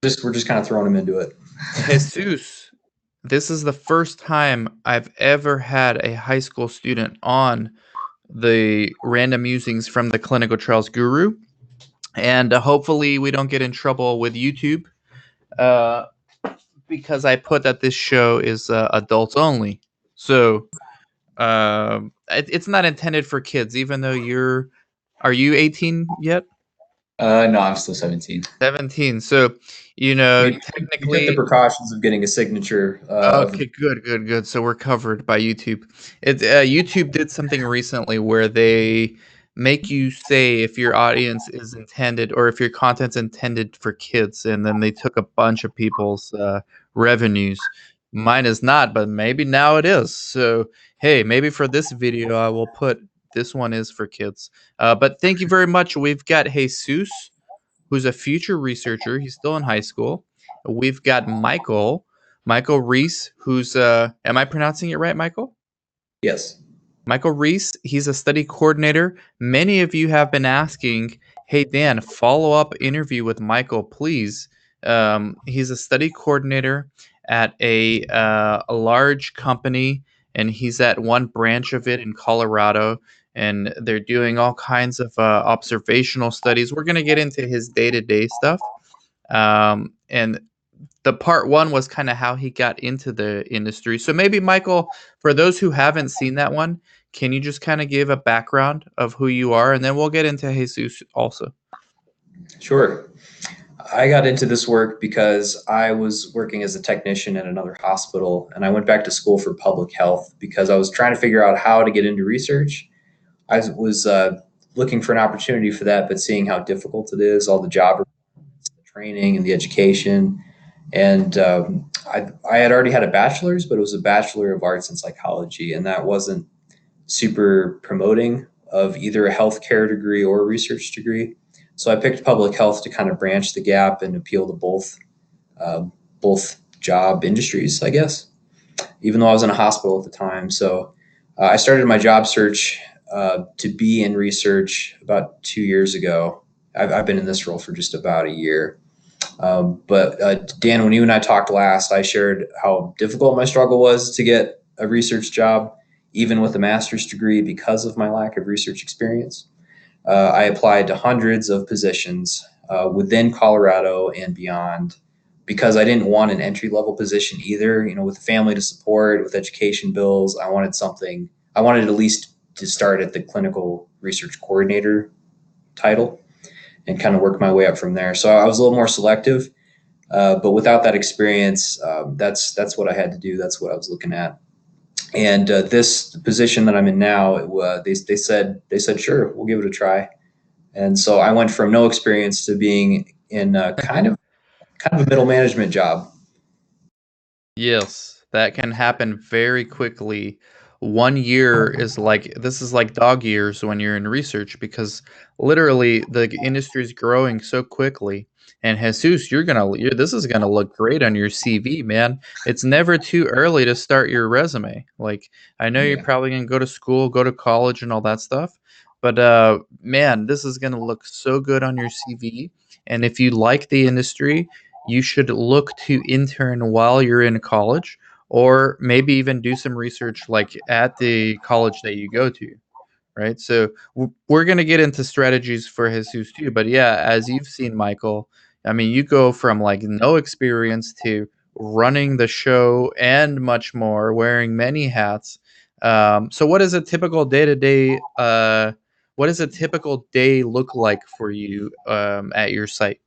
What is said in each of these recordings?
We're just kind of throwing them into it. Jesus, this is the first time I've ever had a high school student on the random musings from the clinical trials guru. And hopefully, we don't get in trouble with YouTube uh, because I put that this show is adults only. So it's not intended for kids, even though you're. Are you 18 yet? No, I'm still 17. 17. So, We took the technically, precautions of getting a signature of. okay, good, good, good. So we're covered by YouTube. YouTube did something recently where they make you say if your audience is intended or if your content's intended for kids, and then they took a bunch of people's revenues. Mine is not, but maybe now it is. So hey, maybe for this video, I will put this one is for kids. But thank you very much. We've got Jesus, who's a future researcher. He's still in high school. We've got Michael Reese, who's am I pronouncing it right, Michael? Yes. Michael Reese, he's a study coordinator. Many of you have been asking, hey Dan, follow up interview with Michael, please. He's a study coordinator at a large company, and he's at one branch of it in Colorado, and they're doing all kinds of observational studies. We're going to get into his day to day stuff. And the part one was kind of how he got into the industry. So maybe Michael, for those who haven't seen that one, can you just kind of give a background of who you are, and then we'll get into Jesus also. Sure. I got into this work because I was working as a technician at another hospital, and I went back to school for public health because I was trying to figure out how to get into research. I was looking for an opportunity for that, but seeing how difficult it is, all the job training and the education. And I had already had a bachelor's, but it was a Bachelor of Arts in Psychology, and that wasn't super promoting of either a healthcare degree or a research degree. So I picked public health to kind of branch the gap and appeal to uh, both job industries, I guess. Even though I was in a hospital at the time, so I started my job search to be in research about 2 years ago. I've been in this role for just about a year. But Dan, when you and I talked last, I shared how difficult my struggle was to get a research job, even with a master's degree, because of my lack of research experience. I applied to hundreds of positions within Colorado and beyond because I didn't want an entry level position either. You know, with a family to support, with education bills, I wanted something. I wanted at least to start at the clinical research coordinator title and kind of work my way up from there. So I was a little more selective, but without that experience, that's what I had to do. That's what I was looking at. And this position that I'm in now, they said sure, we'll give it a try. And so I went from no experience to being in kind of a middle management job. Yes, that can happen very quickly. 1 year is like this is like dog years when you're in research because literally the industry is growing so quickly. And Jesus, this is gonna look great on your CV, man. It's never too early to start your resume. Like I know you're Yeah. probably gonna go to school, go to college, and all that stuff, but man, this is gonna look so good on your CV. And if you like the industry, you should look to intern while you're in college or maybe even do some research like at the college that you go to, right? So we're going to get into strategies for Jesus too, but yeah, as you've seen, Michael, I mean, you go from like no experience to running the show and much more, wearing many hats. So what is a typical day to day what does a typical day look like for you at your site?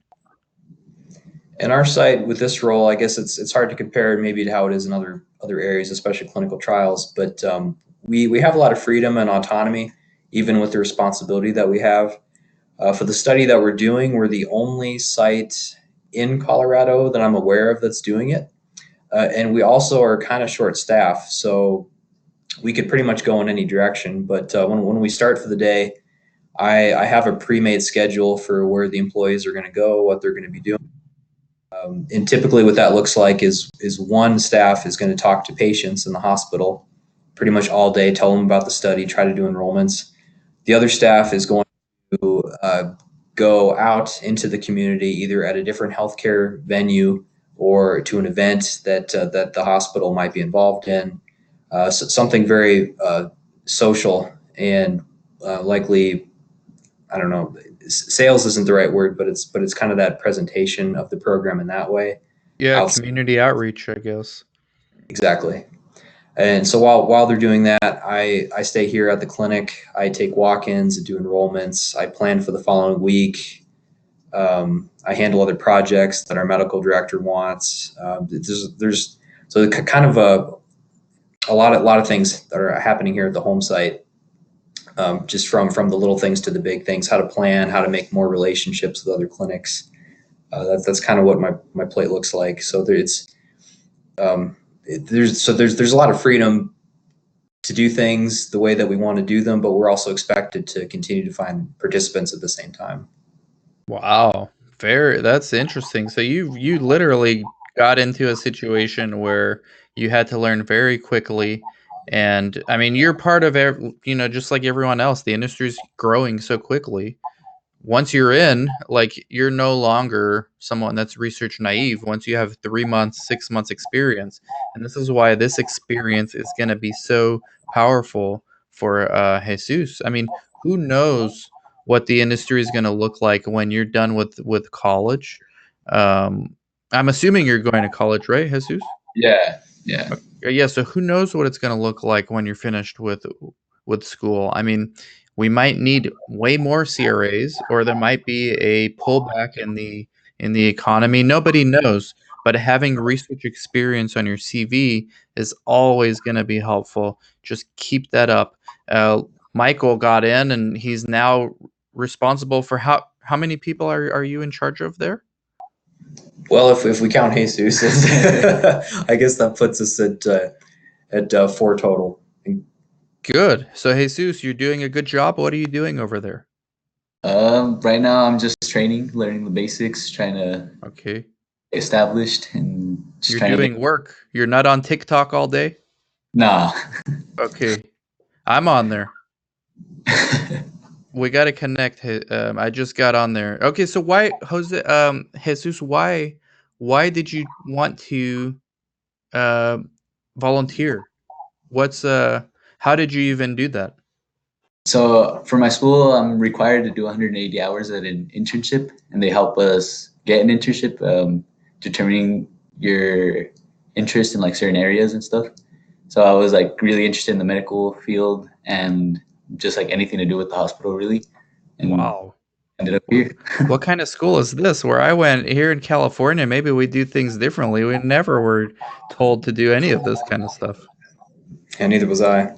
In our site with this role, I guess it's hard to compare maybe to how it is in other areas, especially clinical trials. But we have a lot of freedom and autonomy, even with the responsibility that we have. For the study that we're doing, we're the only site in Colorado that I'm aware of that's doing it. And we also are kind of short staffed, so we could pretty much go in any direction. But when we start for the day, I have a pre-made schedule for where the employees are going to go, what they're going to be doing. And typically, what that looks like is one staff is going to talk to patients in the hospital pretty much all day, tell them about the study, try to do enrollments. The other staff is going to go out into the community, either at a different healthcare venue or to an event that the hospital might be involved in, something very social and likely, I don't know, sales isn't the right word, but it's kind of that presentation of the program in that way. Yeah, Outside, community outreach, I guess. exactly. And so while they're doing that, I stay here at the clinic. I take walk-ins and do enrollments. I plan for the following week. I handle other projects that our medical director wants. There's so kind of a lot of things that are happening here at the home site. Just from the little things to the big things, how to plan, how to make more relationships with other clinics. That's kind of what my plate looks like. So there's a lot of freedom to do things the way that we want to do them, but we're also expected to continue to find participants at the same time. Wow. Very that's interesting. So you literally got into a situation where you had to learn very quickly. And I mean, you're part of just like everyone else, the industry's growing so quickly. Once you're in, like you're no longer someone that's research naive once you have 3 months, 6 months experience. And this is why this experience is going to be so powerful for Jesus. I mean, who knows what the industry is going to look like when you're done with college? I'm assuming you're going to college, right, Jesus? Yeah, yeah. Yeah, so who knows what it's going to look like when you're finished with school. I mean, we might need way more CRAs or there might be a pullback in the economy. Nobody knows, but having research experience on your CV is always going to be helpful. Just keep that up. Michael got in and he's now responsible for how many people are you in charge of there? Well, if we count Jesus, I guess that puts us at four total. Good. So Jesus, you're doing a good job. What are you doing over there? Right now I'm just training, learning the basics, trying to Okay. get established, and just You're trying to doing work. You're not on TikTok all day? nah. Okay. I'm on there. We got to connect. I just got on there. Okay, so why Jose Jesus, why did you want to uh volunteer? What's how did you even do that? So for my school, I'm required to do 180 hours at an internship, and they help us get an internship, determining your interest in like certain areas and stuff. So I was like really interested in the medical field and just like anything to do with the hospital, really, and Wow. ended up What, here. what kind of school is this? Where I went here in California, maybe we do things differently. We never were told to do any of this kind of stuff. And neither was I.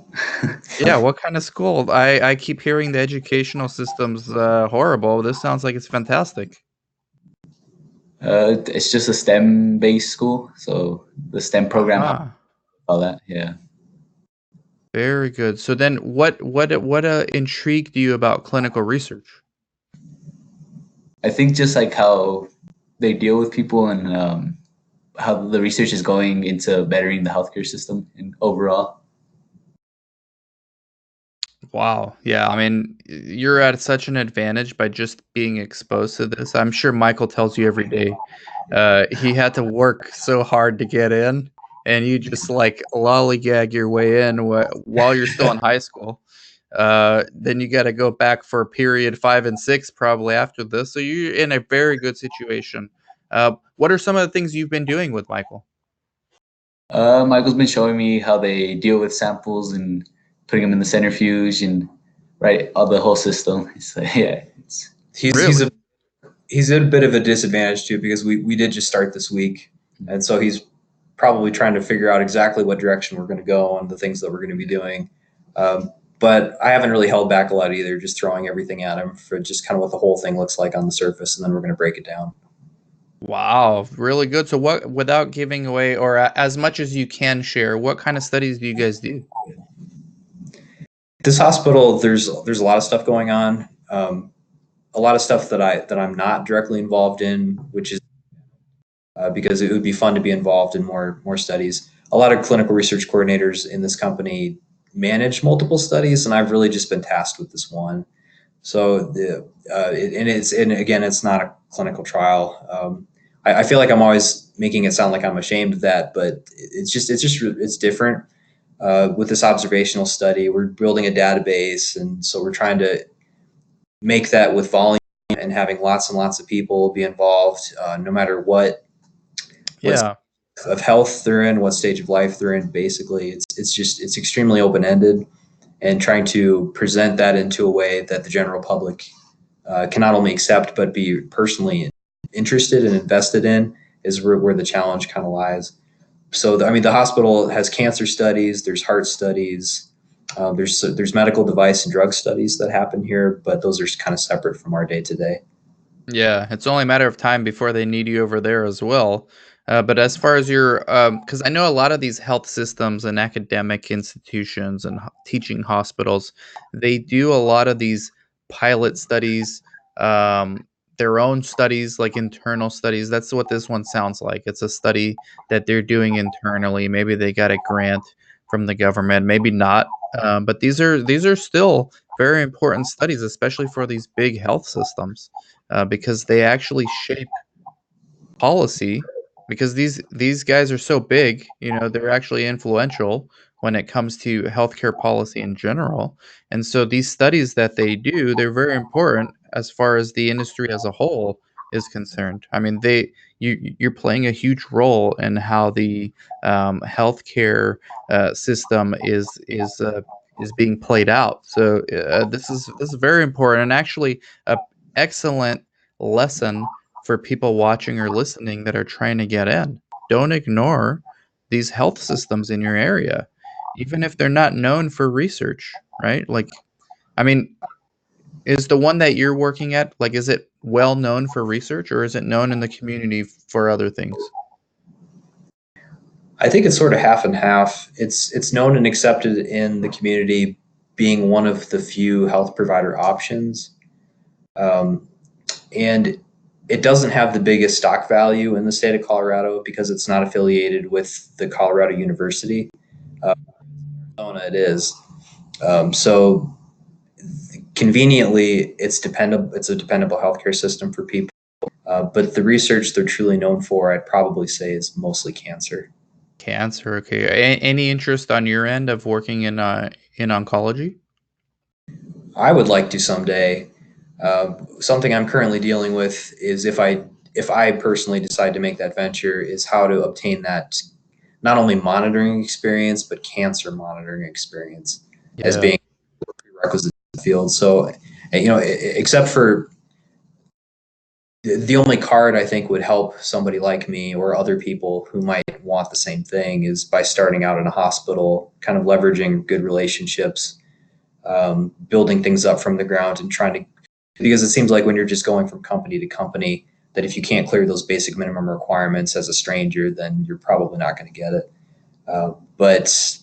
Yeah, what kind of school? I keep hearing the educational system's horrible. This sounds like it's fantastic. It's just a STEM based school, so the STEM program helps Uh-huh. all that. Yeah. Very good. So then what intrigued you about clinical research? I think just like how they deal with people, and how the research is going into bettering the healthcare system and overall. Wow. Yeah, I mean, you're at such an advantage by just being exposed to this. I'm sure Michael tells you every day. He had to work so hard to get in, and you just like lollygag your way in while you're still in high school. Then you got to go back for period 5 and 6 probably after this. So you're in a very good situation. What are some of the things you've been doing with Michael? Michael's been showing me how they deal with samples and putting them in the centrifuge and right all the whole system. It's like, yeah, it's He's Really? he's at a bit of a disadvantage too because we did just start this week, and so he's probably trying to figure out exactly what direction we're going to go and the things that we're going to be doing. But I haven't really held back a lot either, just throwing everything at him for just kind of what the whole thing looks like on the surface, and then we're going to break it down. Wow, really good. So what, without giving away or as much as you can share, what kind of studies do you guys do? This hospital, there's a lot of stuff going on. A lot of stuff that I'm not directly involved in, which is because it would be fun to be involved in more studies. A lot of clinical research coordinators in this company manage multiple studies, and I've really just been tasked with this one. So and again, it's not a clinical trial. I feel like I'm always making it sound like I'm ashamed of that, but it's different. With this observational study, we're building a database, and so we're trying to make that with volume and having lots and lots of people be involved, no matter what Yeah. of health they're in, what stage of life they're in. Basically, it's extremely open ended, and trying to present that into a way that the general public can not only accept but be personally interested and invested in is where the challenge kind of lies. So, I mean, the hospital has cancer studies, there's heart studies, there's medical device and drug studies that happen here, but those are kind of separate from our day to day. Yeah, it's only a matter of time before they need you over there as well. But as far as your, because I know a lot of these health systems and academic institutions and teaching hospitals, they do a lot of these pilot studies, their own studies, like internal studies. That's what this one sounds like. It's a study that they're doing internally. Maybe they got a grant from the government, maybe not. But these are still very important studies, especially for these big health systems because they actually shape policy. Because these guys are so big, they're actually influential when it comes to healthcare policy in general. And so these studies that they do, they're very important as far as the industry as a whole is concerned. I mean, you're playing a huge role in how the healthcare system is being played out. So this is very important and actually a excellent lesson for people watching or listening that are trying to get in. Don't ignore these health systems in your area, even if they're not known for research, right? Like, I mean, is the one that you're working at, like, is it well known for research or is it known in the community for other things? I think it's sort of half and half. It's known and accepted in the community, being one of the few health provider options, um, and it doesn't have the biggest stock value in the state of Colorado because it's not affiliated with the Colorado University. Arizona, it is. So conveniently, it's dependable. It's a dependable healthcare system for people. But the research they're truly known for, I'd probably say, is mostly cancer. Cancer, okay. Any interest on your end of working in oncology? I would like to someday. Something I'm currently dealing with is if I personally decide to make that venture, is how to obtain that not only monitoring experience but cancer monitoring experience as Yeah. being a prerequisite to the field. So, except for the only card I think would help somebody like me or other people who might want the same thing is by starting out in a hospital, kind of leveraging good relationships, building things up from the ground and trying to, because it seems like when you're just going from company to company, that if you can't clear those basic minimum requirements as a stranger, then you're probably not going to get it. But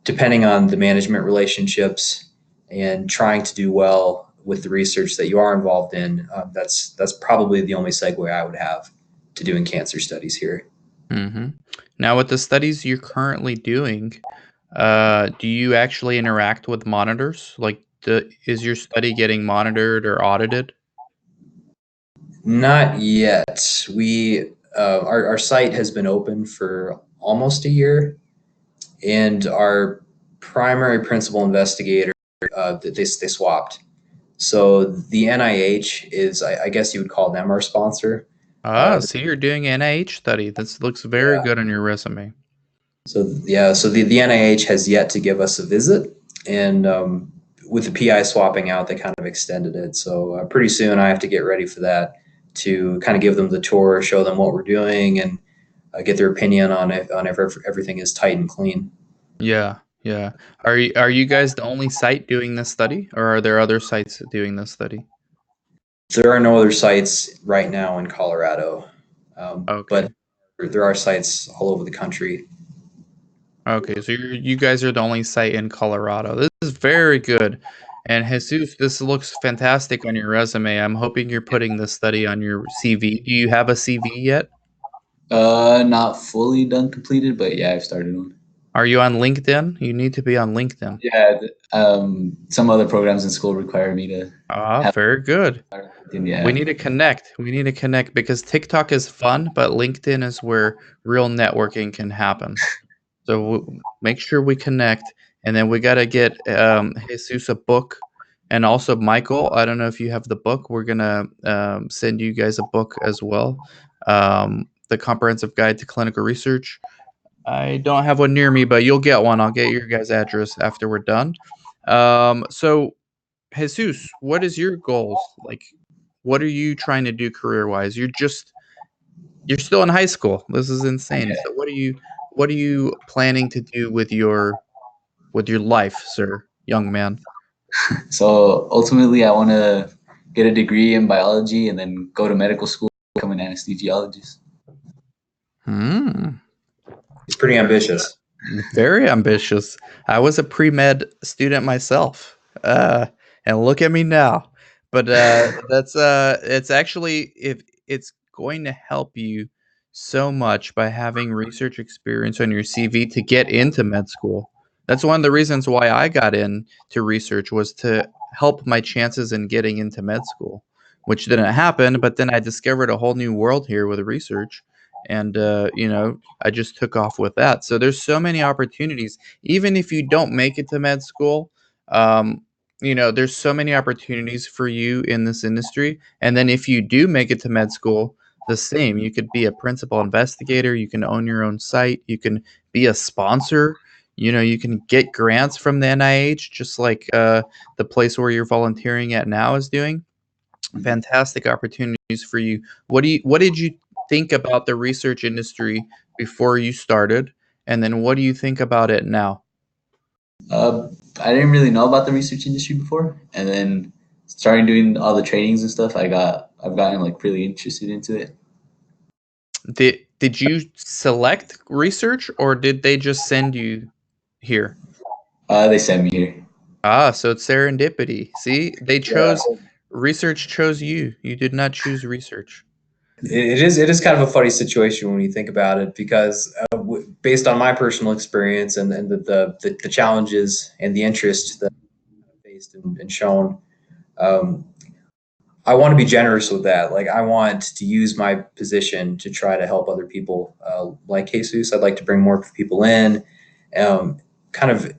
depending on the management relationships and trying to do well with the research that you are involved in, that's probably the only segue I would have to doing cancer studies here. hmm Now, with the studies you're currently doing, do you actually interact with monitors? Like, is your study getting monitored or audited? Not yet. Our site has been open for almost a year, and our primary principal investigator, they swapped. So the NIH is, I guess you would call them our sponsor. Ah, Uh, see, you're doing NIH study. This looks very yeah. good on your resume. So yeah. So the NIH has yet to give us a visit, and with the PI swapping out, they kind of extended it. So pretty soon, I have to get ready for that to kind of give them the tour, show them what we're doing, and get their opinion on it, on if everything is tight and clean. Yeah, yeah. Are you guys the only site doing this study, or are there other sites doing this study? There are no other sites right now in Colorado, but Okay. there are sites all over the country. Okay, so you guys are the only site in Colorado. This is very good. And Jesus, this looks fantastic on your resume. I'm hoping you're putting this study on your CV. Do you have a CV yet? Not fully done completed, but yeah, I've started one. Are you on LinkedIn? You need to be on LinkedIn. Yeah, some other programs in school require me to have Very good. LinkedIn. Yeah. We need to connect. We need to connect because TikTok is fun, but LinkedIn is where real networking can happen. So make sure we connect, and then we got to get Jesus a book, and also Michael. I don't know if you have the book. We're gonna send you guys a book as well, the Comprehensive Guide to Clinical Research. I don't have one near me, but you'll get one. I'll get your guys' address after we're done. So Jesus, what is your goals? Like, what are you trying to do career wise? You're still in high school. This is insane. So what are you planning to do with your life, sir, young man? So ultimately, I want to get a degree in biology and then go to medical school, become an anesthesiologist. Hmm. It's pretty ambitious. Very ambitious. I was a pre-med student myself. And look at me now. But that's it's actually if it's going to help you so much by having research experience on your CV to get into med school. That's one of the reasons why I got into research was to help my chances in getting into med school, which didn't happen, but then I discovered a whole new world here with research and I just took off with that. So there's so many opportunities. Even if you don't make it to med school, um, there's so many opportunities for you in this industry. And then if you do make it to med school, the same. You could be a principal investigator. You can own your own site. You can be a sponsor. You can get grants from the NIH, just like the place where you're volunteering at now is doing. Fantastic opportunities for you. What did you think about the research industry before you started? And then what do you think about it now? I didn't really know about the research industry before, and then starting doing all the trainings and stuff, I've gotten like really interested into it. Did you select research or did they just send you here? They sent me here. So it's serendipity. See, Yeah. research chose you. You did not choose research. It is kind of a funny situation when you think about it because based on my personal experience and the challenges and the interest that I faced and shown, um, I want to be generous with that. Like I want to use my position to try to help other people like Jesus. I'd like to bring more people in, kind of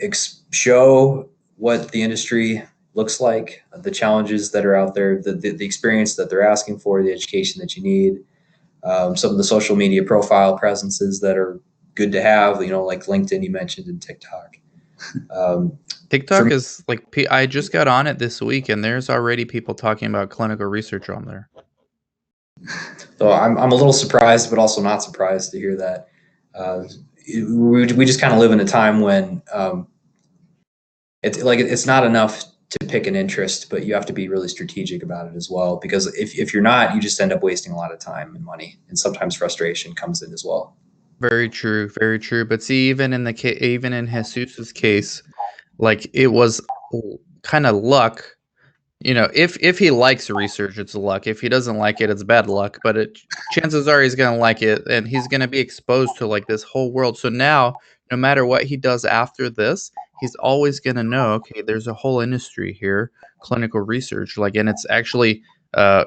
show what the industry looks like, the challenges that are out there, the experience that they're asking for, the education that you need, some of the social media profile presences that are good to have, like LinkedIn you mentioned and TikTok. Um, for TikTok is like I just got on it this week, and there's already people talking about clinical research on there. So I'm a little surprised, but also not surprised to hear that. We just kind of live in a time when it's not enough to pick an interest, but you have to be really strategic about it as well. Because if you're not, you just end up wasting a lot of time and money, and sometimes frustration comes in as well. Very true, very true. But see, even in Jesus's case, like it was kind of luck. If he likes research, it's luck. If he doesn't like it, it's bad luck. But chances are he's gonna like it, and he's gonna be exposed to like this whole world. So now, no matter what he does after this, he's always gonna know. Okay, there's a whole industry here, clinical research. Like, and it's actually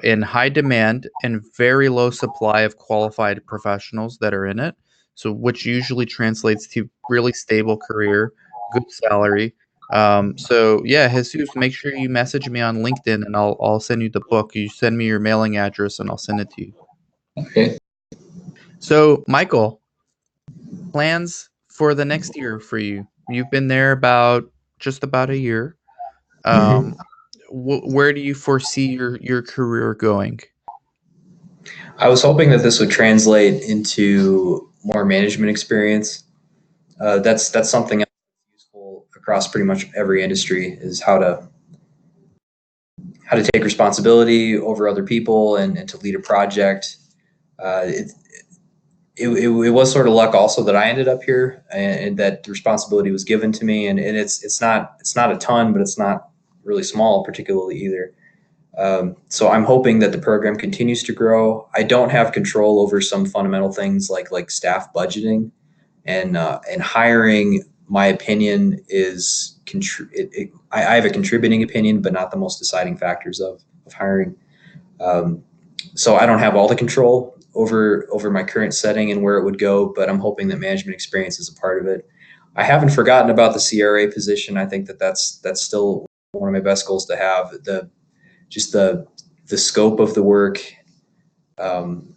in high demand and very low supply of qualified professionals that are in it. So, which usually translates to really stable career, good salary, so yeah, Jesus, make sure you message me on LinkedIn and I'll send you the book. You send me your mailing address and I'll send it to you. Okay. So, Michael, plans for the next year for you. You've been there just about a year. Mm-hmm. Um, where do you foresee your career going? I was hoping that this would translate into more management experience. That's something else that's useful across pretty much every industry is how to take responsibility over other people and to lead a project. Uh, it, it was sort of luck also that I ended up here and that the responsibility was given to me and it's not a ton, but it's not really small particularly either. So I'm hoping that the program continues to grow. I don't have control over some fundamental things like staff budgeting and hiring, my opinion is I have a contributing opinion, but not the most deciding factors of hiring. Um, so I don't have all the control over my current setting and where it would go, but I'm hoping that management experience is a part of it. I haven't forgotten about the CRA position. I think that's still one of my best goals to have. The scope of the work. Um,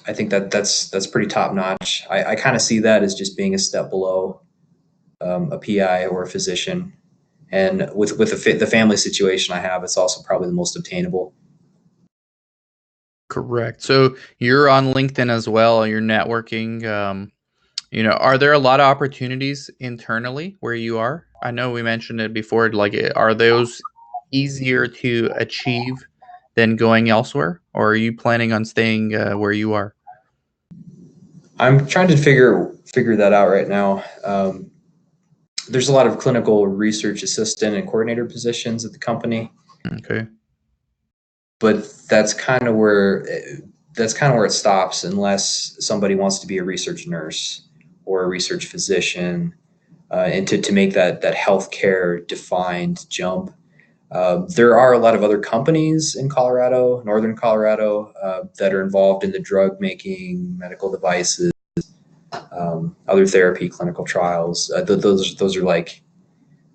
I think that's pretty top notch. I kind of see that as just being a step below a PI or a physician, and with the family situation I have, it's also probably the most obtainable. Correct. So you're on LinkedIn as well. You're networking. Are there a lot of opportunities internally where you are? I know we mentioned it before. Like, are those easier to achieve than going elsewhere, or are you planning on staying where you are? I'm trying to figure that out right now. There's a lot of clinical research assistant and coordinator positions at the company, Okay. but that's kind of where it stops unless somebody wants to be a research nurse or a research physician, and to make that healthcare defined jump. There are a lot of other companies in Colorado, northern Colorado, that are involved in the drug making, medical devices, other therapy, clinical trials. Those are like,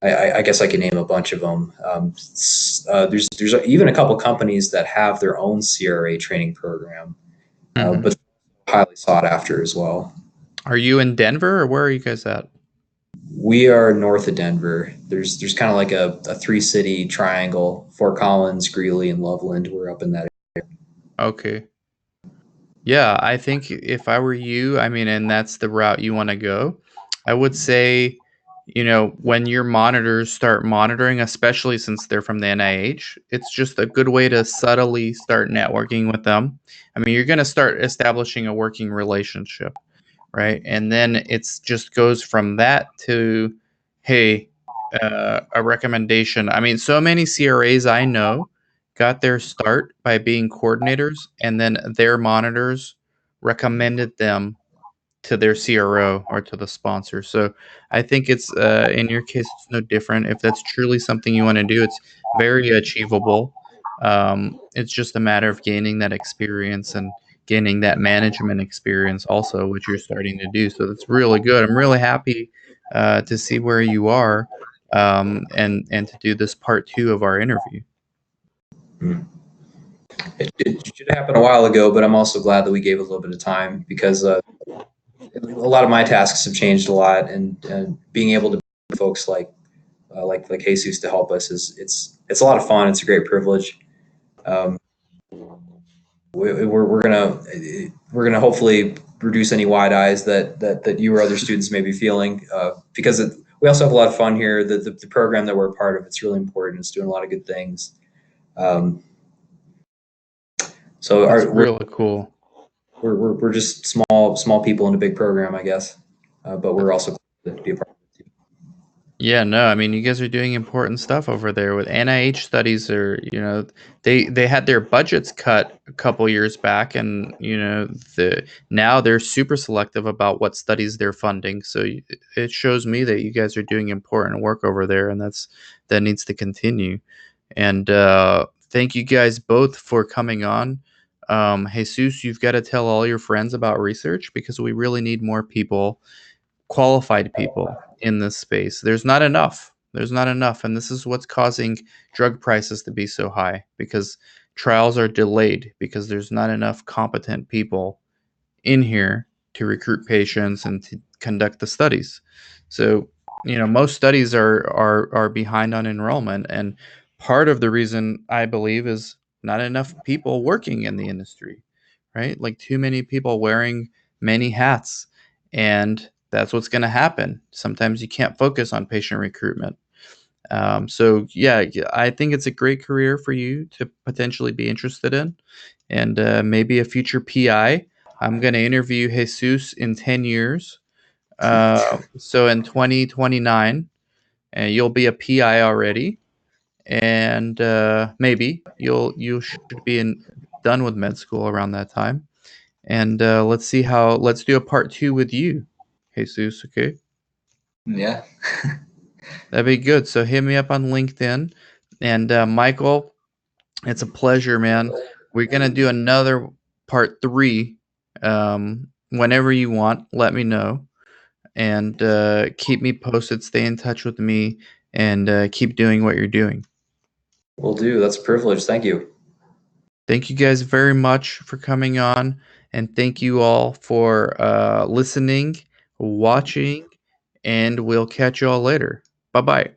I guess I can name a bunch of them. There's even a couple companies that have their own CRA training program, Hmm. but highly sought after as well. Are you in Denver, or where are you guys at? We are north of Denver. There's kind of like a three city triangle: Fort Collins, Greeley, and Loveland. We're up in that. Okay. Yeah, I think if I were you, I mean, and that's the route you want to go, I would say, when your monitors start monitoring, especially since they're from the NIH, it's just a good way to subtly start networking with them. I mean, you're going to start establishing a working relationship, right? And then it's just goes from that to, hey, a recommendation. I mean, so many CRAs I know got their start by being coordinators, and then their monitors recommended them to their CRO or to the sponsor. So I think it's in your case, it's no different. If that's truly something you want to do, it's very achievable. It's just a matter of gaining that experience and gaining that management experience also, which you're starting to do. So that's really good. I'm really happy to see where you are, and to do this part two of our interview. Hmm. It should have happened a while ago, but I'm also glad that we gave a little bit of time because a lot of my tasks have changed a lot, and being able to folks like Jesus to help us is it's a lot of fun. It's a great privilege. Um, we're gonna hopefully reduce any wide eyes that you or other students may be feeling, because we also have a lot of fun here. The program that we're a part of, it's really important. It's doing a lot of good things. Um, so That's our, really cool. we're just small people in a big program, I guess. But we're also glad to be a part of it. Yeah, no, I mean, you guys are doing important stuff over there with NIH studies. Are they had their budgets cut a couple years back, and now they're super selective about what studies they're funding. So it shows me that you guys are doing important work over there, and that needs to continue. And thank you guys both for coming on. Jesus, you've got to tell all your friends about research, because we really need more people, qualified people in this space. There's not enough. There's not enough. And this is what's causing drug prices to be so high, because trials are delayed because there's not enough competent people in here to recruit patients and to conduct the studies. So, most studies are behind on enrollment, and part of the reason, I believe, is not enough people working in the industry, right? Like, too many people wearing many hats, and that's what's going to happen. Sometimes you can't focus on patient recruitment. So yeah, I think it's a great career for you to potentially be interested in, and maybe a future PI. I'm going to interview Jesus in 10 years. So in 2029, you'll be a PI already, and maybe you should be done with med school around that time. And let's do a part two with you. Jesus. Okay. Yeah. That'd be good. So hit me up on LinkedIn. And Michael, it's a pleasure, man. We're going to do another part 3 whenever you want. Let me know. And keep me posted. Stay in touch with me. And keep doing what you're doing. Will do. That's a privilege. Thank you. Thank you guys very much for coming on. And thank you all for listening, watching. And we'll catch you all later. Bye-bye.